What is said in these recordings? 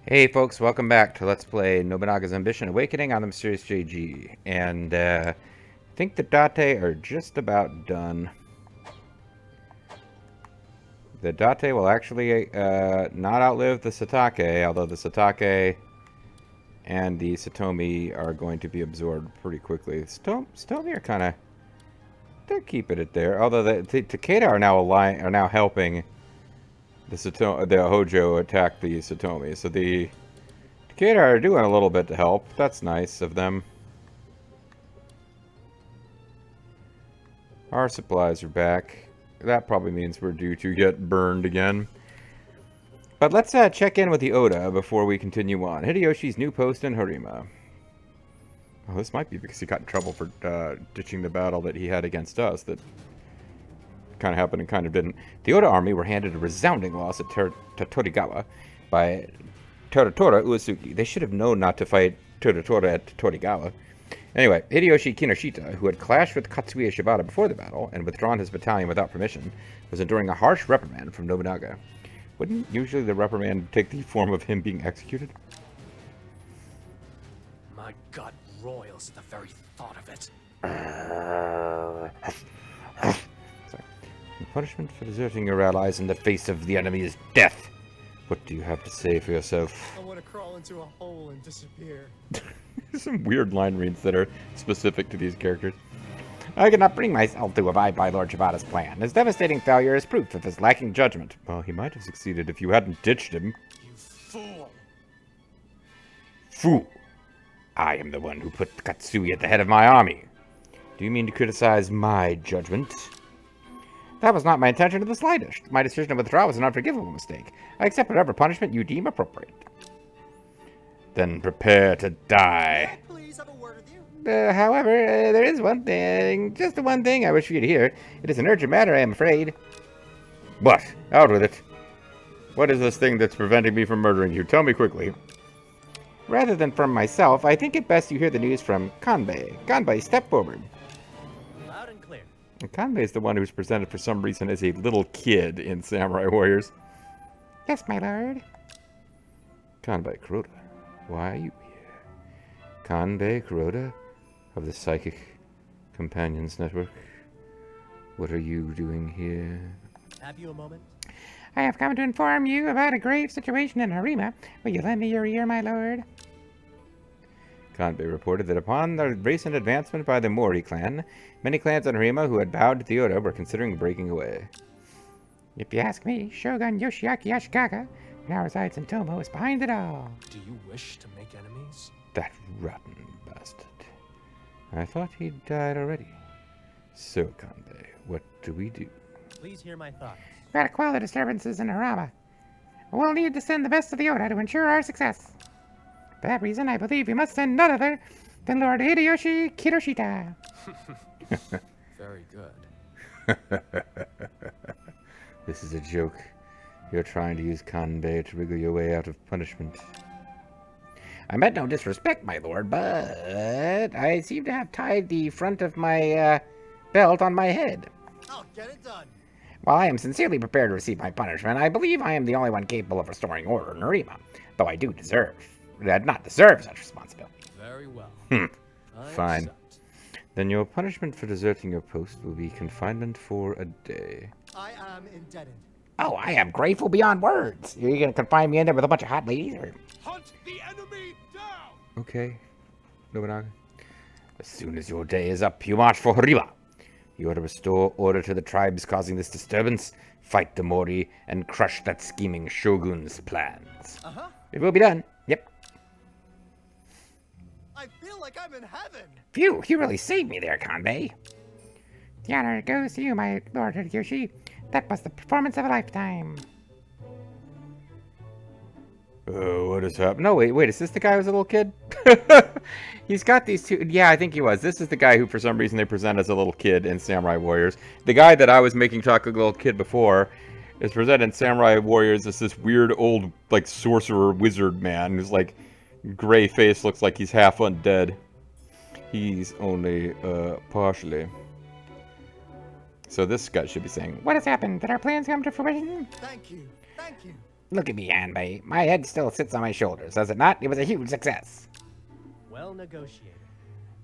Hey folks, welcome back to Let's Play Nobunaga's Ambition Awakening on the Mysterious JG. And I think the Date are just about done. The Date will actually not outlive the Satake, although the Satake and the Satomi are going to be absorbed pretty quickly. The Satomi are kind of... they're keeping it there. Although the Takeda are now helping the Hojo attack the Satomi. So the Takeda are doing a little bit to help. That's nice of them. Our supplies are back. That probably means we're due to get burned again. But let's check in with the Oda before we continue on. Hideyoshi's new post in Harima. Oh, this might be because he got in trouble for ditching the battle that he had against us that kind of happened and kind of didn't. The Oda army were handed a resounding loss at Torigawa by Teratora Uesugi. They should have known not to fight Teratora at Torigawa. Anyway, Hideyoshi Kinoshita, who had clashed with Katsuie Shibata before the battle and withdrawn his battalion without permission, was enduring a harsh reprimand from Nobunaga. Wouldn't usually the reprimand take the form of him being executed? My gut roils at the very thought of it. Sorry. The punishment for deserting your allies in the face of the enemy is death. What do you have to say for yourself? I want to crawl into a hole and disappear. There's some weird line reads that are specific to these characters. I cannot bring myself to abide by Lord Shibata's plan. His devastating failure is proof of his lacking judgment. Well, he might have succeeded if you hadn't ditched him. You fool! Fool! I am the one who put Katsuie at the head of my army. Do you mean to criticize my judgment? That was not my intention in the slightest. My decision to withdraw was an unforgivable mistake. I accept whatever punishment you deem appropriate. Then prepare to die. Please have a word with you. However, there is one thing, just the one thing I wish for you to hear. It is an urgent matter, I am afraid. What? Out with it. What is this thing that's preventing me from murdering you? Tell me quickly. Rather than from myself, I think it best you hear the news from Kanbei. Kanbei, step forward. Loud and clear. And Kanbei is the one who's presented for some reason as a little kid in Samurai Warriors. Yes, my lord. Kanbei Kuroda, why are you here? Kanbei Kuroda of the Psychic Companions Network. What are you doing here? Have you a moment? I have come to inform you about a grave situation in Harima. Will you lend me your ear, my lord? Kanbei reported that upon the recent advancement by the Mori clan, many clans in Harima who had bowed to the Oda were considering breaking away. If you ask me, Shogun Yoshiaki Ashikaga, who now resides in Tomo, is behind it all. Do you wish to make enemies? That rotten bastard. I thought he'd died already. So, Kanbei, what do we do? Please hear my thoughts. We gotta quell the disturbances in Harama. We'll need to send the best of the Oda to ensure our success. For that reason, I believe we must send none other than Lord Hideyoshi Kinoshita. Very good. This is a joke. You're trying to use Kanbei to wriggle your way out of punishment. I meant no disrespect, my lord, but I seem to have tied the front of my belt on my head. I'll get it done. While I am sincerely prepared to receive my punishment, I believe I am the only one capable of restoring order in Harima, though I do not deserve such responsibility. Very well. Hmm. I Fine. accept. Then your punishment for deserting your post will be confinement for a day. I am indebted. Oh, I am grateful beyond words. Are you gonna confine me in there with a bunch of hot ladies, or? Hunt the enemy down! Okay, Nobunaga. As soon as your day is up, you march for Harima. You are to restore order to the tribes causing this disturbance, fight the Mori, and crush that scheming shogun's plans. Uh-huh. It will be done. Yep. I feel like I'm in heaven. Phew, you really saved me there, Kanbei. The honor goes to you, my lord Hideyoshi. That was the performance of a lifetime. What has happened? No, wait, is this the guy who was a little kid? He's got these two. Yeah, I think he was. This is the guy who, for some reason, they present as a little kid in Samurai Warriors. The guy that I was making talk like a little kid before is presented in Samurai Warriors as this weird old, like, sorcerer wizard man who's, like, gray face, looks like he's half undead. He's only, partially. So this guy should be saying, What has happened? Did our plans come to fruition? Thank you. Thank you. Look at me, Hanbei. My head still sits on my shoulders, does it not? It was a huge success. Well negotiated.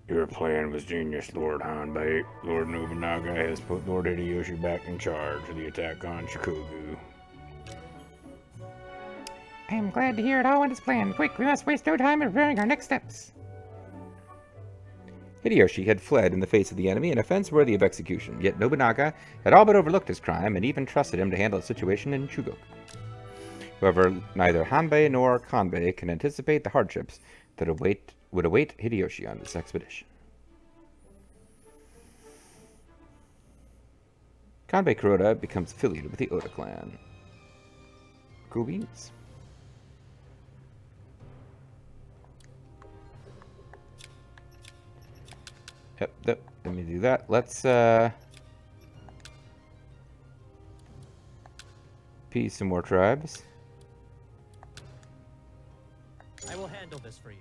Your plan was genius, Lord Hanbei. Lord Nobunaga has put Lord Hideyoshi back in charge of the attack on Shikogu. I am glad to hear it all went as planned. Quick, we must waste no time in preparing our next steps. Hideyoshi had fled in the face of the enemy, an offense worthy of execution, yet Nobunaga had all but overlooked his crime and even trusted him to handle the situation in Chugoku. However, neither Hanbei nor Kanbei can anticipate the hardships that would await Hideyoshi on this expedition. Kanbei Kuroda becomes affiliated with the Oda clan. Cool beans. Yep, let me do that. Let's, appease some more tribes. I will handle this for you.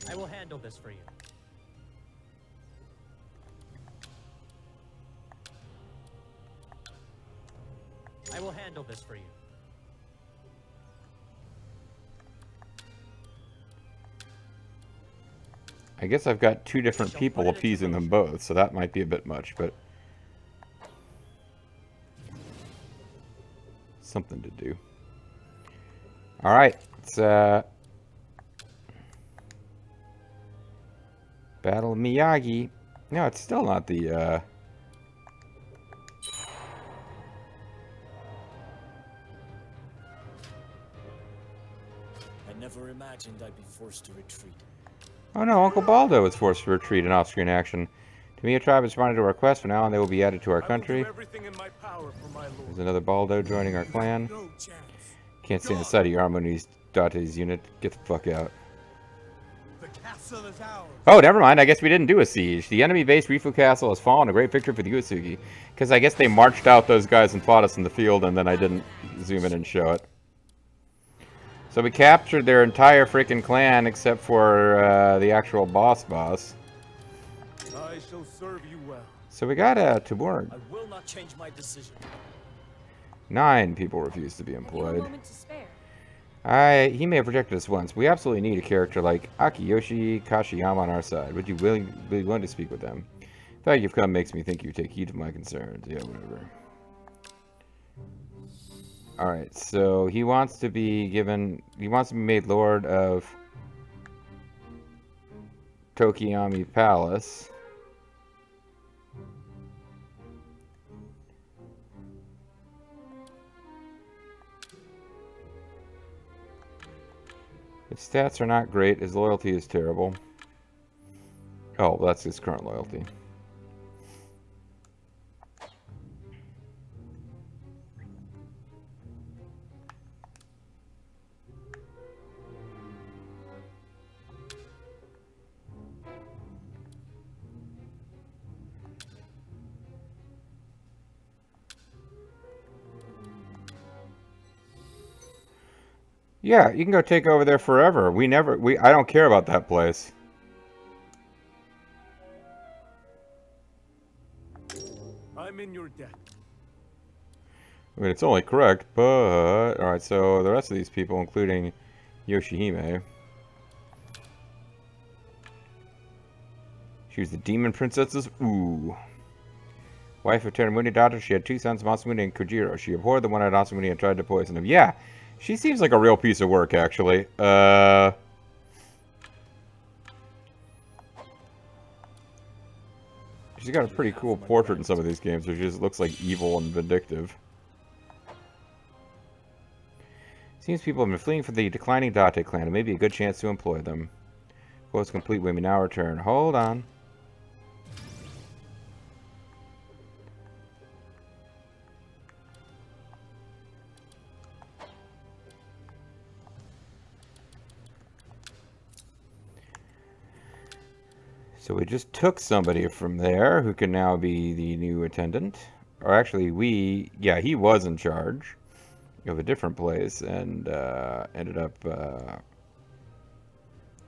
I will handle this for you. I will handle this for you. I guess I've got two different people appeasing them both, so that might be a bit much, but something to do. Alright, it's Battle of Miyagi. No, it's still not the I never imagined I'd be forced to retreat. Oh no, Uncle Baldo was forced to retreat in off-screen action. To me, a tribe responded to our request. From now on, they will be added to our country. There's another Baldo joining our clan. Can't stand the sight of your Harmonies Date's unit. Get the fuck out. The castle is ours. Oh, never mind. I guess we didn't do a siege. The enemy base Rifu Castle has fallen. A great victory for the Uesugi. Because I guess they marched out those guys and fought us in the field, and then I didn't zoom in and show it. So we captured their entire freaking clan except for the actual boss. I shall serve you well. So we got Tuborg. I will not change my decision. 9 people refuse to be employed. moment to spare. He may have rejected us once. We absolutely need a character like Akiyoshi Kashiyama on our side. Would you be willing to speak with them? The fact you've come makes me think you take heed of my concerns. Yeah, whatever. Alright, so he wants to be made Lord of Tokiyami Palace. His stats are not great. His loyalty is terrible. Oh, that's his current loyalty. Yeah, you can go take over there forever. I don't care about that place. I'm in your debt. I mean, it's only correct, but... Alright, so the rest of these people, including Yoshihime. She was the demon princesses. Ooh. Wife of Teramuni daughter, she had 2 sons, Masamune and Kojiro. She abhorred the one-eyed Masamune and tried to poison him. Yeah, she seems like a real piece of work, actually. She's got a pretty cool portrait in some of these games, where she just looks like evil and vindictive. Seems people have been fleeing from the declining Date clan. It may be a good chance to employ them. Quotes complete when we now return. Hold on. So we just took somebody from there who can now be the new attendant. Or actually, he was in charge of a different place and ended up, I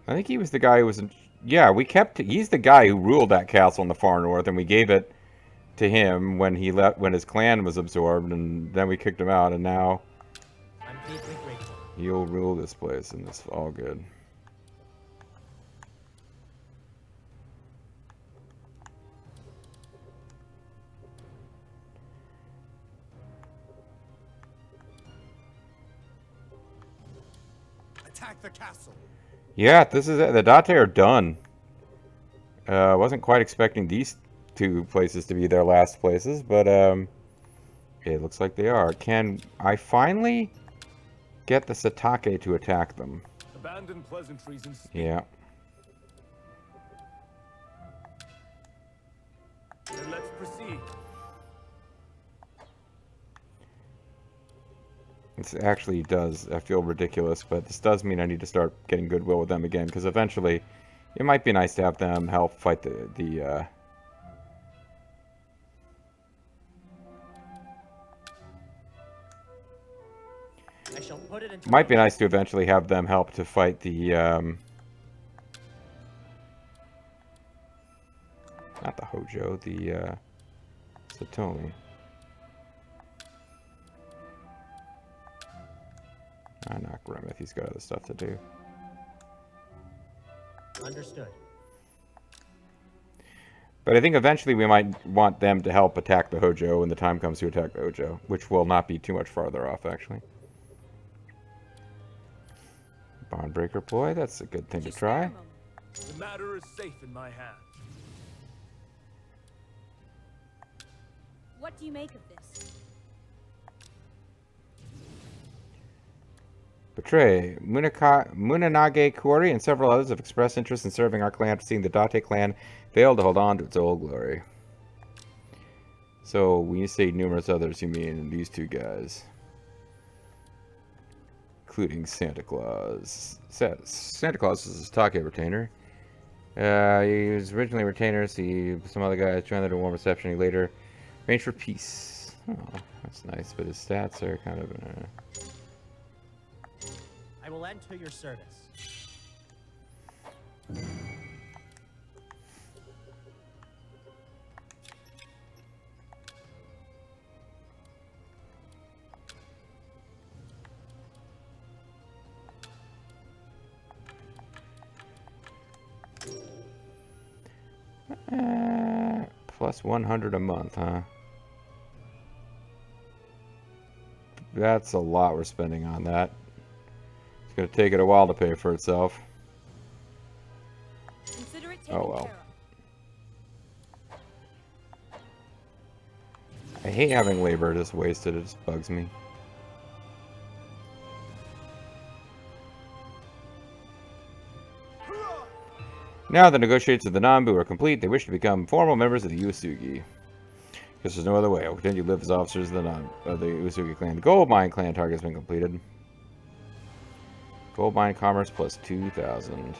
think he was the guy who was in, he's the guy who ruled that castle in the far north, and we gave it to him when he left, when his clan was absorbed, and then we kicked him out, and now I'm deeply grateful. he'll rule this place, and it's all good. Attack the castle. Yeah, this is it. The Date are done. Wasn't quite expecting these two places to be their last places, but it looks like they are. Can I finally get the Satake to attack them? Abandon pleasantries and speak. Yeah. And let's proceed. This actually does. I feel ridiculous, but this does mean I need to start getting goodwill with them again, because eventually it might be nice to have them help fight the I shall put it into might be nice to eventually have them help to fight the not the Hojo, the Satomi. Not Grimmith, he's got other stuff to do. Understood. But I think eventually we might want them to help attack the Hojo when the time comes to attack the Hojo, which will not be too much farther off, actually. Bondbreaker ploy, that's a good thing to Just spare a try. moment. The matter is safe in my hands. What do you make of this? Betray. Munanage Kuori and several others have expressed interest in serving our clan after seeing the Date clan fail to hold on to its old glory. So, when you say numerous others, you mean these two guys. Including Santa Claus. Santa Claus is a Take retainer. He was originally a retainer, so some other guys joined under warm reception. He later arranged for peace. Oh, that's nice, but his stats are kind of... I will enter your service. Plus 100 a month, huh? That's a lot we're spending on that. It's going to take it a while to pay for itself. Consider it taken Oh well. care of. I hate having labor just wasted, it just bugs me. Now the negotiations of the Nambu are complete. They wish to become formal members of the Uesugi. Because there's no other way. I will continue to live as officers of the Uesugi clan. The gold mine clan target has been completed. Gold mine commerce plus 2,000.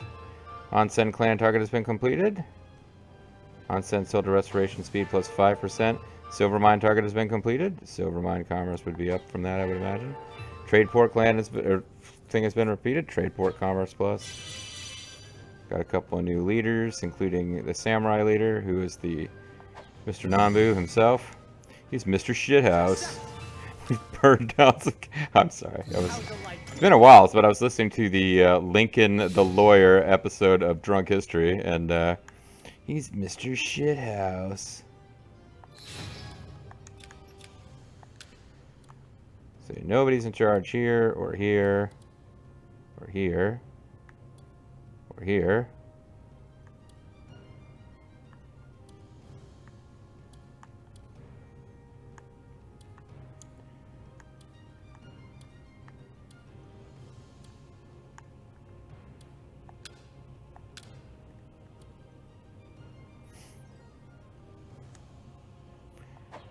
Onsen clan target has been completed. Onsen silver restoration speed plus 5%. Silver mine target has been completed. Silver mine commerce would be up from that, I would imagine. Trade port clan thing has been repeated. Trade port commerce plus. Got a couple of new leaders, including the samurai leader, who is the Mr. Nambu himself. He's Mr. Shithouse. We've burned down some... I'm sorry. It's been a while, but I was listening to the Lincoln the Lawyer episode of Drunk History, and he's Mr. Shithouse. So nobody's in charge here, or here, or here. Or here.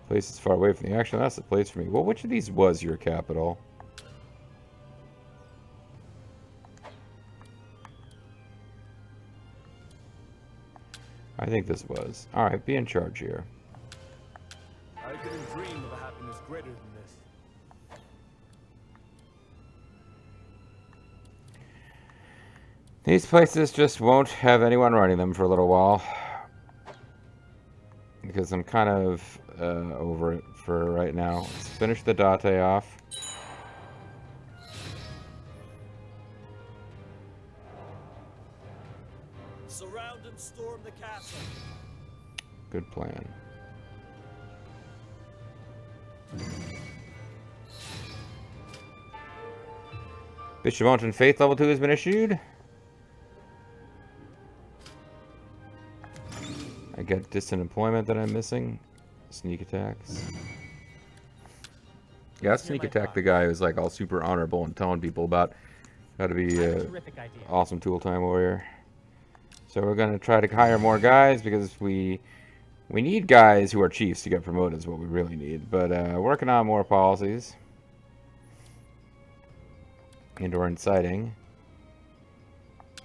Place is far away from the action. That's the place for me. Well, which of these was your capital? I think this was. Alright, be in charge here. I couldn't dream of a happiness greater than this. These places just won't have anyone running them for a little while. because I'm kind of over it for right now. Let's finish the Date off. Surround and storm the castle. Good plan. Bishop Mountain Faith level 2 has been issued. I got distant employment that I'm missing. Sneak attacks. Yeah, let's sneak attack the guy who's like all super honorable and telling people about how to be a awesome tool time warrior. So we're gonna try to hire more guys because we need guys who are chiefs to get promoted is what we really need. But working on more policies. Indoor inciting.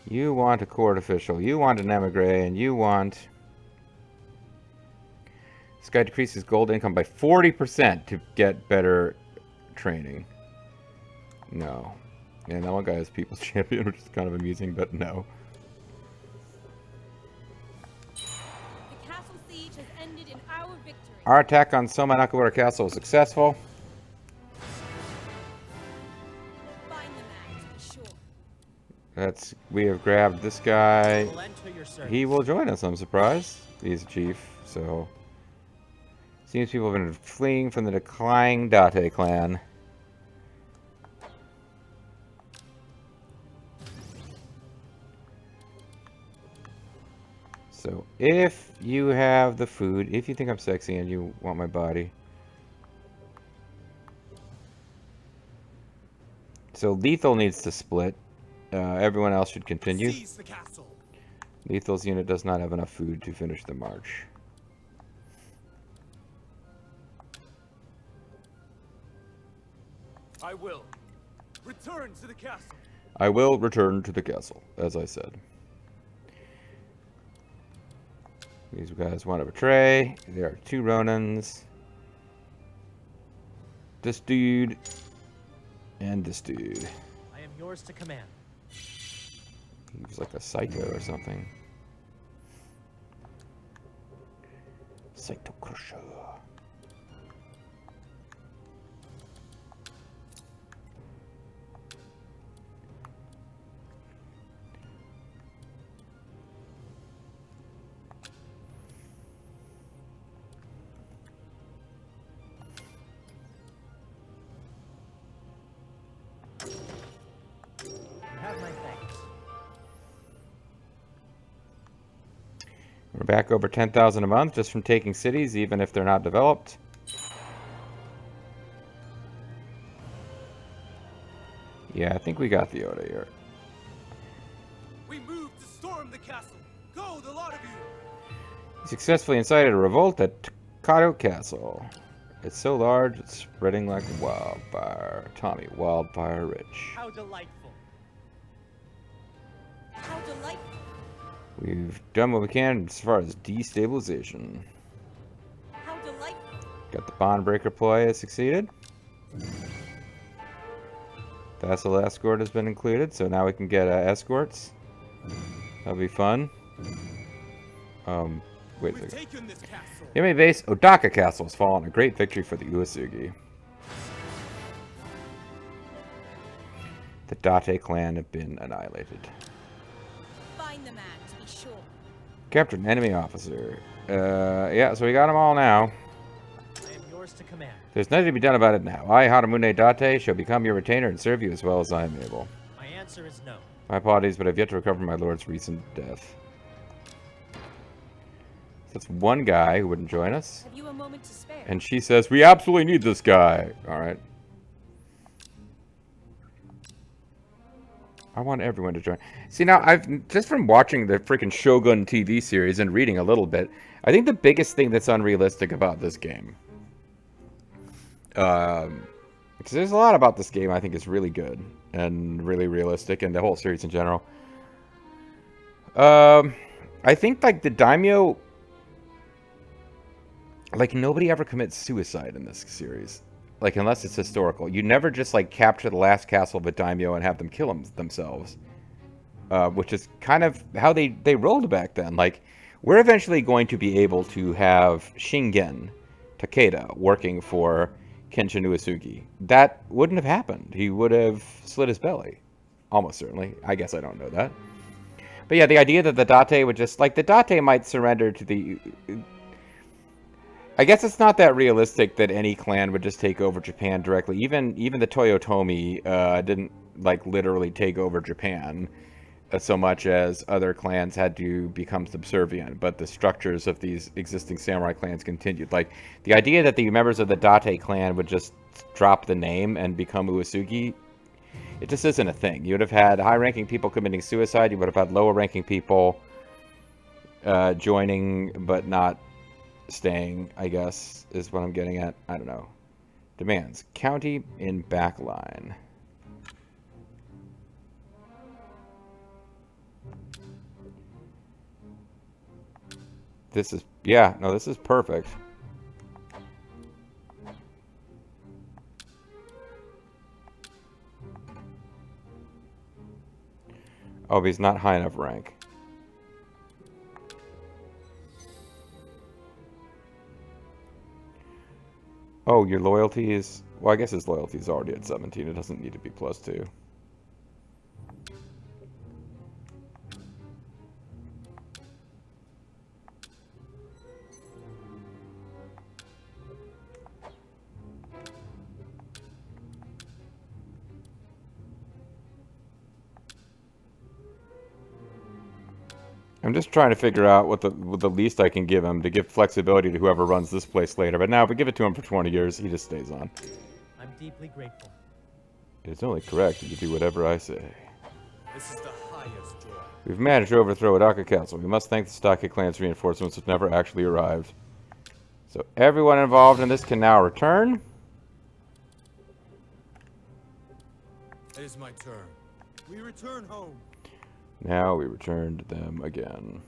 You want a court official. You want an emigre, and you want... This guy decreases gold income by 40% to get better training. No. And that one guy is People's Champion, which is kind of amusing, but no. The castle siege has ended in our victory. Our attack on Soma Nakamura Castle was successful. Find the man, to be sure. We have grabbed this guy. Will enter your service. He will join us, I'm surprised. He's a chief, so... Seems people have been fleeing from the declining Date clan. So, if you have the food, if you think I'm sexy and you want my body. So, Lethal needs to split. Everyone else should continue. Seize the castle. Lethal's unit does not have enough food to finish the march. I will. Return to the castle. I will return to the castle, as I said. These guys want to betray. There are 2 Ronins. This dude. And this dude. I am yours to command. He was like a Saito or something. Saito Crusher. You have my thanks. We're back over 10,000 a month just from taking cities, even if they're not developed. Yeah, I think we got the Oda here. We move to storm the castle. Go, the lot of you. He successfully incited a revolt at Kato Castle. It's so large, it's spreading like wildfire. Tommy, Wildfire Rich. How delightful. How delightful. We've done what we can as far as destabilization. How delightful. Got the bond breaker ploy has succeeded. Vassal escort has been included, so now we can get escorts. That'll be fun. Wait a We've second. taken this castle. Enemy base Odaka Castle has fallen. A great victory for the Uesugi. The Date clan have been annihilated. Find the man, to be sure. Captured an enemy officer. Yeah, so we got them all now. I am yours to command. There's nothing to be done about it now. I, Haramune Date, shall become your retainer and serve you as well as I am able. My answer is no. My apologies, but I've yet to recover my lord's recent death. That's one guy who wouldn't join us. Have you a moment to spare? And she says, we absolutely need this guy. Alright. I want everyone to join. See, now, I've just from watching the freaking Shogun TV series and reading a little bit, I think the biggest thing that's unrealistic about this game, because there's a lot about this game I think is really good and really realistic, and the whole series in general. I think, like, the daimyo, like, nobody ever commits suicide in this series. Like, unless it's historical. You never just, like, capture the last castle of a daimyo and have them kill themselves. Which is kind of how they rolled back then. Like, we're eventually going to be able to have Shingen Takeda working for Kenshin Uesugi. That wouldn't have happened. He would have slit his belly. Almost certainly. I guess I don't know that. But yeah, the idea that the Date would just... Like, the Date might surrender to the... I guess it's not that realistic that any clan would just take over Japan directly. Even the Toyotomi didn't, like, literally take over Japan so much as other clans had to become subservient, but the structures of these existing samurai clans continued. Like, the idea that the members of the Date clan would just drop the name and become Uesugi, it just isn't a thing. You would have had high-ranking people committing suicide, you would have had lower-ranking people joining, but not staying, I guess, is what I'm getting at. I don't know. Demands. County in backline. This is, yeah, no, this is perfect. Oh, but he's not high enough rank. Oh, your loyalty is... Well, I guess his loyalty is already at 17. It doesn't need to be +2. I'm just trying to figure out what the least I can give him to give flexibility to whoever runs this place later. But now, if we give it to him for 20 years, he just stays on. I'm deeply grateful. It's only correct that you do whatever I say. This is the highest joy. We've managed to overthrow Odaka Castle. We must thank the Stake clan's reinforcements which never actually arrived. So everyone involved in this can now return. It is my turn. We return home. Now we return to them again.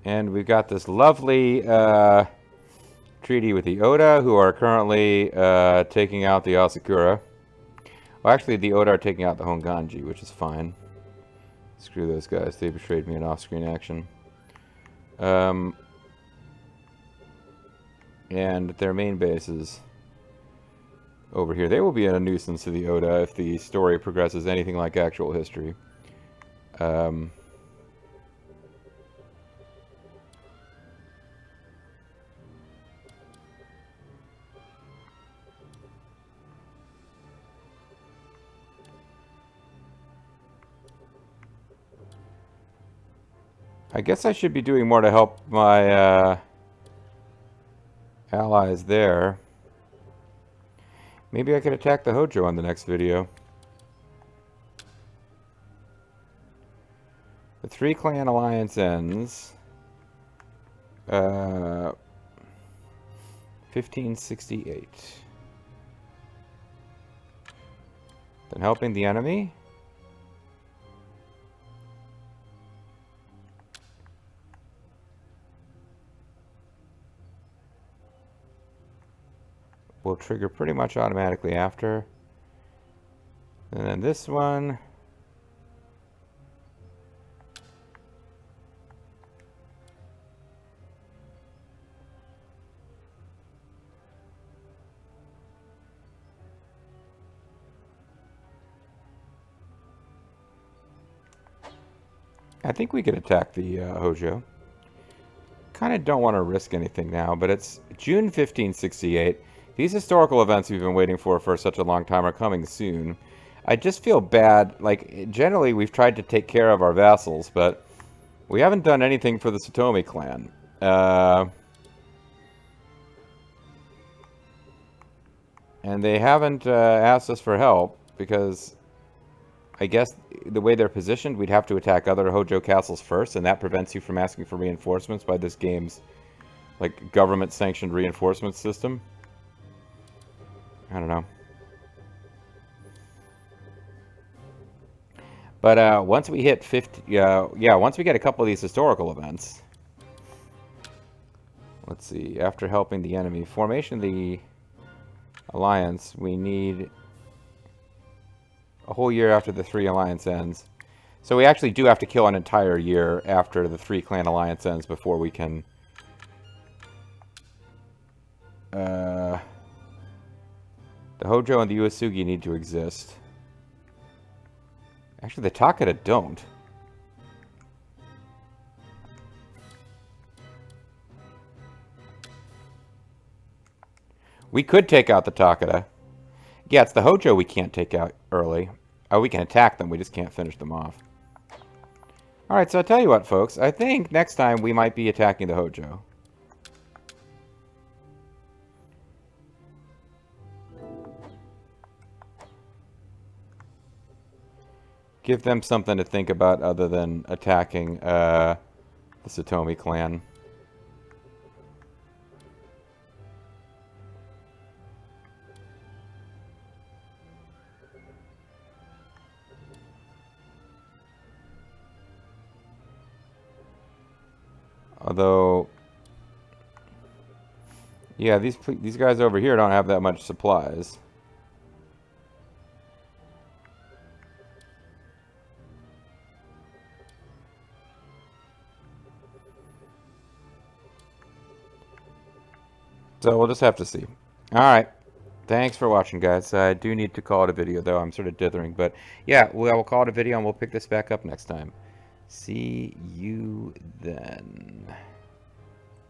And we've got this lovely treaty with the Oda, who are currently taking out the Asakura. Well, actually, the Oda are taking out the Honganji, which is fine. Screw those guys. They betrayed me in off-screen action. And their main bases over here. They will be a nuisance to the Oda if the story progresses anything like actual history. I guess I should be doing more to help my allies there. Maybe I could attack the Hojo on the next video. The 3-clan alliance ends 1568. Then helping the enemy. Will trigger pretty much automatically after. And then this one. I think we could attack the Hojo. Kind of don't want to risk anything now, but it's June 1568. These historical events we've been waiting for such a long time are coming soon. I just feel bad. Like, generally we've tried to take care of our vassals, but we haven't done anything for the Satomi clan. And they haven't asked us for help because I guess the way they're positioned, we'd have to attack other Hojo castles first, and that prevents you from asking for reinforcements by this game's like government-sanctioned reinforcement system. I don't know. But once we hit 50, yeah, once we get a couple of these historical events, let's see. After helping the enemy, formation of the alliance, we need A whole year after the 3 alliance ends. So we actually do have to kill an entire year after the 3 clan alliance ends before we can... the Hojo and the Uesugi need to exist. Actually, the Takeda don't. We could take out the Takeda. Yeah, it's the Hojo we can't take out early. Oh, we can attack them, we just can't finish them off. Alright, so I'll tell you what, folks. I think next time we might be attacking the Hojo. Give them something to think about other than attacking the Satomi clan. Although, yeah, these guys over here don't have that much supplies. So we'll just have to see. Alright. Thanks for watching, guys. I do need to call it a video, though. I'm sort of dithering. But, yeah, we'll call it a video, and we'll pick this back up next time. See you then.